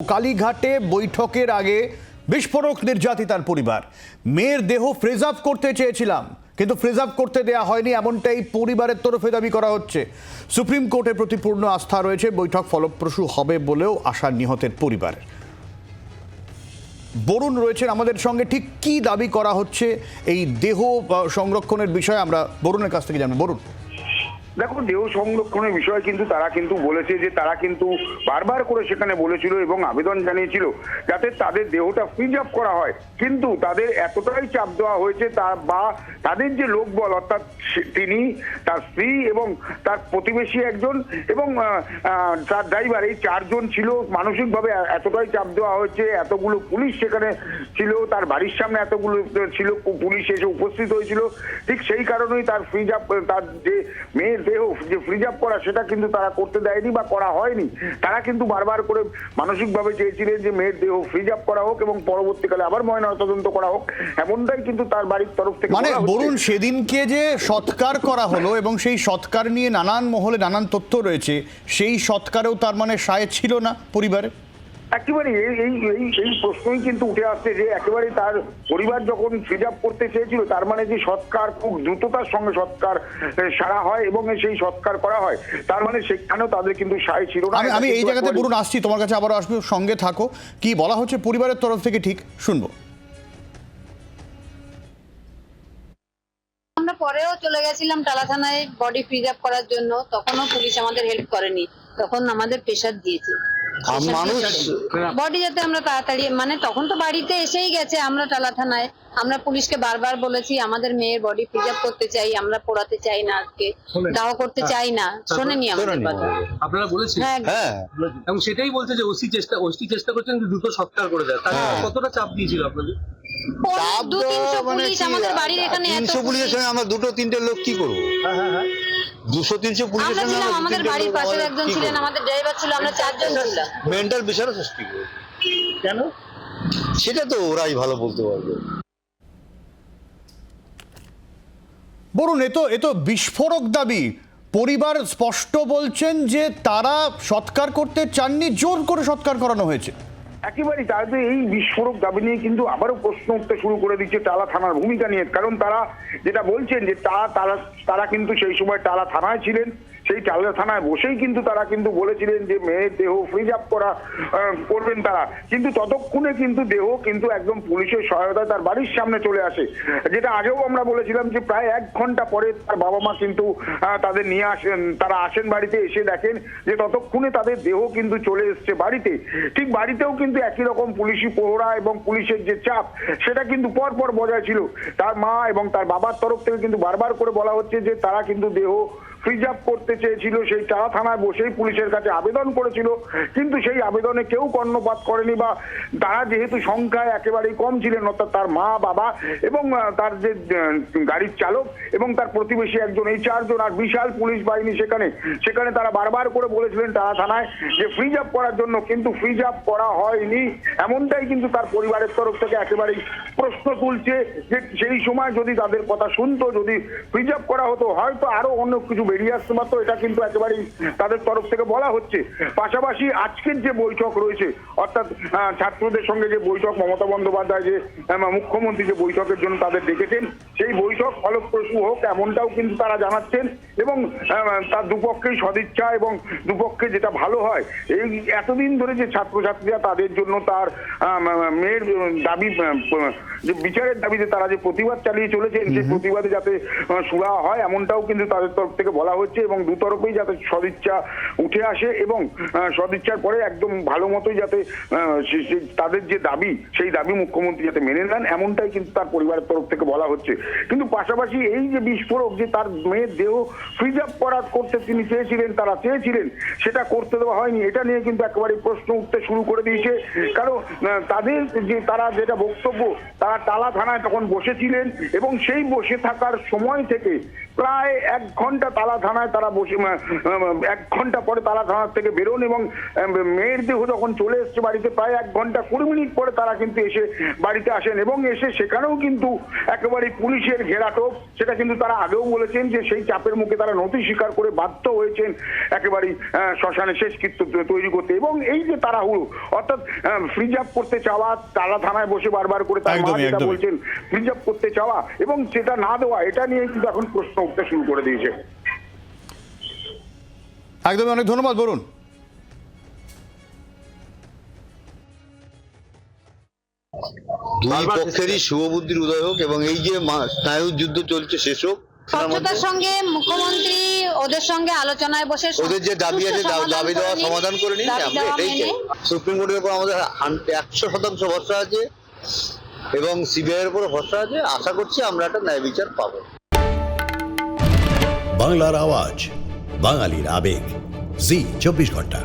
কালীঘাটে বৈঠকের আগে বিস্ফোরক নির্যাতিতার পরিবার। মেয়ের দেহ ফ্রিজ আপ করতে চেয়েছিলাম, কিন্তু ফ্রিজ আপ করতে দেয়া হয়নি, এমনটাই পরিবারের তরফে দাবি করা হচ্ছে। সুপ্রিম কোর্টের প্রতি পূর্ণ আস্থা রয়েছে, বৈঠক ফলপ্রসূ হবে বলেও আশা নিহতের পরিবারের। বরুণ রয়েছেন আমাদের সঙ্গে, ঠিক কি দাবি করা হচ্ছে এই দেহ সংরক্ষণের বিষয়ে আমরা বরুণের কাছ থেকে জানবো। বরুণ, দেখো, দেহ সংরক্ষণের বিষয়ে কিন্তু তারা কিন্তু বলেছে যে তারা কিন্তু বারবার করে সেখানে বলেছিল এবং আবেদন জানিয়েছিল যাতে তাদের দেহটা ফ্রিজ আপ করা হয়, কিন্তু তাদের এতটাই চাপ দেওয়া হয়েছে তাদের যে লোকবল, অর্থাৎ তিনি, তার স্ত্রী এবং তার প্রতিবেশী একজন এবং তার ড্রাইভার, এই চারজন ছিল। মানসিকভাবে এতটাই চাপ দেওয়া হয়েছে, এতগুলো পুলিশ সেখানে ছিল, তার বাড়ির সামনে এতগুলো ছিল পুলিশ এসে উপস্থিত হয়েছিল। ঠিক সেই কারণেই তার ফ্রিজ আপ, তার যে মেয়ের দেহ যে ফ্রিজ আপ করা, সেটা কিন্তু তারা করতে দেয়নি বা করা হয়নি। তারা কিন্তু বারবার করে মানসিকভাবে চেয়েছিলেন যে মেয়ের দেহ ফ্রিজ আপ করা হোক এবং পরবর্তীকালে আবার ময়নাতদন্ত করা হোক, এমনটাই কিন্তু তার বাড়ির তরফ থেকে। মানে বরুণ, সেদিনকে যে সৎকার করা হলো এবং সেই সৎকার নিয়ে নানান মহলে নানান তথ্য রয়েছে, সেই সৎকারেও তার মানে সায় ছিল না পরিবারে। একেবারে এই প্রশ্নই কিন্তু উঠে আসছে যে একেবারে তার পরিবার যখন ফ্রিজ আপ করতে চেয়েছিল, তার মানে যে সৎকার খুব দ্রুততার সঙ্গে সৎকার সারা হয় এবং সেই সৎকার করা হয়, তার মানে সেখানেও তাদের কিন্তু সায় ছিল না। আমি এই জায়গাতে বরুণ আসছি, তোমার কাছে আবারও আসবো, সঙ্গে থাকো। কি বলা হচ্ছে পরিবারের তরফ থেকে ঠিক শুনবো। আমরা পরেও চলে গেছিলাম টালা থানায় বডি ফ্রিজ আপ করার জন্য, তখনও পুলিশ আমাদের হেল্প করেনি, তখন আমাদের প্রেশার দিয়েছে বডি যাতে আমরা তাড়াতাড়ি, মানে তখন তো বাড়িতে এসেই গেছে। আমরা টালা থানায় আমরা পুলিশকে বারবার বলেছি আমাদের মেয়ের বডি ফ্রিজ আপ করতে চাই, আমরা পোড়াতে চাই না, আজকে দাহ করতে চাই না, শোনেনি আমাদের কথা। আপনারা বলেছেন? হ্যাঁ, এবং সেটাই বলছে যে ওসি চেষ্টা করছেন দ্রুত সৎকার করে দেয়। তাহলে কতটা চাপ দিয়েছিল আপনাদের? পুলিশ আমাদের বাড়ির এখানে 300 পুলিশের সঙ্গে আমরা দুটো তিনটে লোক কি করবো? 200-300 পুলিশের সঙ্গে আমাদের বাড়ির পাশে একজন ছিলেন, আমাদের ড্রাইভার ছিল, আমরা চারজন ছিলাম। মেন্টাল প্রেশারও সৃষ্টি করে। কেন? সেটা তো ওরাই ভালো বলতে পারবে। বরুণ, এ তো বিস্ফোরক দাবি। পরিবার স্পষ্ট বলছেন যে তারা সৎকার করতে চাননি, জোর করে সৎকার করানো হয়েছে। একেবারেই তাদের এই বিস্ফোরক দাবি নিয়ে কিন্তু আবারও প্রশ্ন উঠতে শুরু করে দিচ্ছে টালা থানার ভূমিকা নিয়ে। কারণ তারা যেটা বলছেন যে তারা কিন্তু সেই সময় টালা থানায় ছিলেন, সেই টালা থানায় বসেই কিন্তু তারা কিন্তু বলেছিলেন যে মেয়ের দেহ ফ্রিজ আপ করবেন তারা, কিন্তু ততক্ষণে কিন্তু দেহ কিন্তু একদম পুলিশের সহায়তায় তার বাড়ির সামনে চলে আসে। যেটা আগেও আমরা বলেছিলাম যে প্রায় 1 ঘন্টা পরে তার বাবা মা কিন্তু তাদের নিয়ে আসেন, তারা আসেন বাড়িতে, এসে দেখেন যে ততক্ষণে তাদের দেহ কিন্তু চলে এসছে বাড়িতে। ঠিক বাড়িতেও কিন্তু একই রকম পুলিশি প্রহরা এবং পুলিশের যে চাপ, সেটা কিন্তু পরপর বজায় ছিল। তার মা এবং তার বাবার তরফ থেকে কিন্তু বারবার করে বলা হচ্ছে যে তারা কিন্তু দেহ ফ্রিজ আপ করতে চেয়েছিল, সেই টালা থানায় বসেই পুলিশের কাছে আবেদন করেছিল, কিন্তু সেই আবেদনে কেউ কর্ণপাত করেনি, বা তারা যেহেতু সংখ্যায় একেবারেই কম ছিলেন, অর্থাৎ তার মা, বাবা এবং তার যে গাড়ির চালক এবং তার প্রতিবেশী একজন, এই 4 জন, আর বিশাল পুলিশ বাহিনী সেখানে তারা বারবার করে বলেছিলেন টালা থানায় যে ফ্রিজ আপ করার জন্য, কিন্তু ফ্রিজ আপ করা হয়নি। এমনটাই কিন্তু তার পরিবারের তরফ থেকে একেবারেই প্রশ্ন তুলছে যে সেই সময় যদি তাদের কথা শুনতো, যদি ফ্রিজ আপ করা হতো, হয়তো আরো অন্য কিছু বেরিয়ে আসতে পারতো। এটা কিন্তু একেবারেই তাদের তরফ থেকে বলা হচ্ছে। পাশাপাশি আজকের যে বৈঠক রয়েছে, অর্থাৎ ছাত্রদের সঙ্গে যে বৈঠক, মমতা বন্দ্যোপাধ্যায় যে মুখ্যমন্ত্রী যে বৈঠকের জন্য তাদের ডেকেছেন, সেই বৈঠক ফলপ্রসূ হোক এমনটাও কিন্তু তারা জানাচ্ছেন এবং তার দুপক্ষেই সদিচ্ছা এবং দুপক্ষে যেটা ভালো হয়। এই এতদিন ধরে যে ছাত্রছাত্রীরা তাদের জন্য তার মেয়ের দাবি, যে বিচারের দাবিতে তারা যে প্রতিবাদ চালিয়ে চলেছেন, সেই প্রতিবাদে যাতে সুরা হয় এমনটাও কিন্তু তাদের তরফ থেকে বলা হচ্ছে এবং দুতরফেই যাতে সদিচ্ছা উঠে আসে এবং সদিচ্ছার পরে একদম ভালো মতোই যাতে তাদের যে দাবি, সেই দাবি মুখ্যমন্ত্রী যাতে মেনে নেন, এমনটাই কিন্তু তার পরিবারের তরফ থেকে বলা হচ্ছে। কিন্তু পাশাপাশি এই যে বিস্ফোরক, যে তার মেয়ের দেহ ফ্রিজ আপ করতে তিনি চেয়েছিলেন, তারা চেয়েছিলেন, সেটা করতে দেওয়া হয়নি, এটা নিয়ে কিন্তু একেবারে প্রশ্ন উঠতে শুরু করে দিয়েছে। কারণ তাদের যে তারা যেটা বক্তব্য, তারা টালা থানায় তখন বসেছিলেন এবং সেই বসে থাকার সময় থেকে প্রায় 1 ঘন্টা তালা থানায় তারা বসে 1 ঘন্টা পরে তালা থানার থেকে বেরোন এবং মেয়ের দেহ যখন চলে এসছে বাড়িতে প্রায় 1 ঘন্টা 20 মিনিট পরে তারা কিন্তু এসে বাড়িতে আসেন এবং এসে সেখানেও কিন্তু একেবারে পুলিশের ঘেরাটোপ। সেটা কিন্তু তারা আগেও বলেছেন যে সেই চাপের মুখে তারা নথি স্বীকার করে বাধ্য হয়েছেন একেবারে শ্মশানে শেষকৃত্য তৈরি করতে। এবং এই যে তাড়াহুড়ো, অর্থাৎ ফ্রিজ আপ করতে চাওয়া, তালা থানায় বসে বারবার করে তার মা যেটা বলছেন ফ্রিজ আপ করতে চাওয়া এবং সেটা না দেওয়া, এটা নিয়ে কিন্তু এখন প্রশ্ন উঠতে শুরু করে দিয়েছে। একদমই, অনেক ধন্যবাদ বরুণ। দুই পক্ষেরই শুভবুদ্ধির উদয় হোক এবং এই যে স্নায়ুর যুদ্ধ চলছে শেষ হোক। স্বচ্ছতার সঙ্গে মুখ্যমন্ত্রী ওদের সঙ্গে আলোচনায় বসে ওদের যে দাবি আছে দাবি দেওয়া সমাধান করে নিন, আমরা এটাই চাই। সুপ্রিম কোর্টের উপর আমাদের 100% ভরসা আছে এবং সিবিআই এর উপর ভরসা আছে। আশা করছি আমরা একটা ন্যায় বিচার পাবো। বাংলার আওয়াজ, বাঙালির আবেগ, জি 24 ঘন্টা।